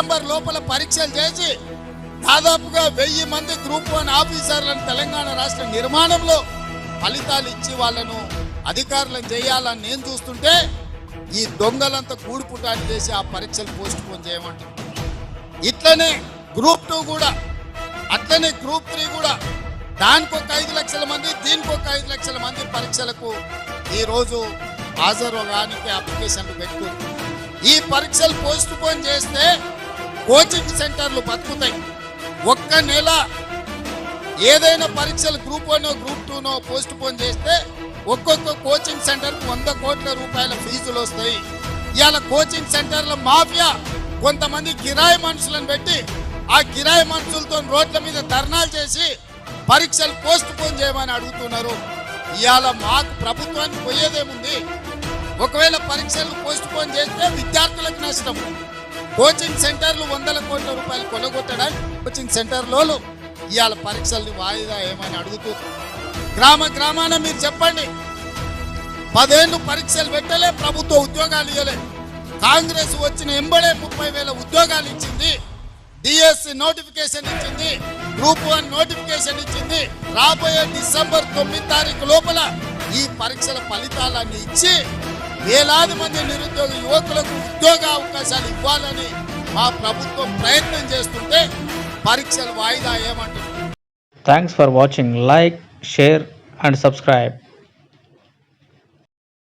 December లోపల పరీక్షలు చేసి దాదాపుగా 1000 మంది గ్రూప్ 1 ఆఫీసర్లను తెలంగాణ రాష్ట్ర నిర్మాణంలో ఫలితాలు ఇచ్చి వాళ్ళను అధికారులను చేయాలని నేను చూస్తుంటే ఈ దొంగలంతా కూడుపుటాన్ని చేసి ఆ పరీక్షలు పోస్ట్ పోన్ చేయమంటారు. ఇట్లనే గ్రూప్ 2 కూడా, అట్లనే గ్రూప్ 3 కూడా, దానికి ఒక 5 లక్షల మంది, దీనికి ఒక 5 లక్షల మంది పరీక్షలకు ఈరోజు హాజరు కానికి అప్లికేషన్లు పెట్టుకుంటారు. ఈ పరీక్షలు పోస్ట్ పోన్ చేస్తే కోచింగ్ సెంటర్లు బతుకుతాయి. ఒక్క నెల ఏదైనా పరీక్షలు గ్రూప్ 1 గ్రూప్ 2 పోస్ట్ పోన్ చేస్తే ఒక్కొక్క కోచింగ్ సెంటర్కు 100 కోట్ల రూపాయల ఫీజులు వస్తాయి. ఇవాళ కోచింగ్ సెంటర్ల మాఫియా కొంతమంది కిరాయి మనుషులను పెట్టి ఆ కిరాయి మనుషులతో రోడ్ల మీద ధర్నాలు చేసి పరీక్షలు పోస్ట్ పోన్ చేయమని అడుగుతున్నారు. ఇవాళ మాకు ప్రభుత్వానికి పోయేదేముంది? ఒకవేళ పరీక్షలు పోస్ట్ పోన్ చేస్తే విద్యార్థులకు నష్టం. కోచింగ్ సెంటర్లు 100 కోట్ల రూపాయలు కొనగొట్టడానికి కోచింగ్ సెంటర్లో ఇవాళ పరీక్షల్ని వాయిదా ఏమని అడుగుతున్నారు. గ్రామాన మీరు చెప్పండి, 10 ఏళ్ళు పరీక్షలు పెట్టలే, ప్రభుత్వ ఉద్యోగాలు ఇవ్వలే. కాంగ్రెస్ వచ్చిన ఎంబడే 30,000 ఉద్యోగాలు ఇచ్చింది, డిఎస్సి నోటిఫికేషన్ ఇచ్చింది, గ్రూప్ 1 నోటిఫికేషన్ ఇచ్చింది. రాబోయే డిసెంబర్ 9 తారీఖు లోపల ఈ పరీక్షల ఫలితాలన్నీ ఇచ్చి వేలాది మంది నిరుద్యోగ యువకులకు ఉద్యోగ అవకాశాలు ఇవ్వాలని మా ప్రభుత్వం ప్రయత్నం చేస్తుంటే పరీక్షలు వాయిదా ఏమంటుంది? Thanks for watching. Like, share and subscribe.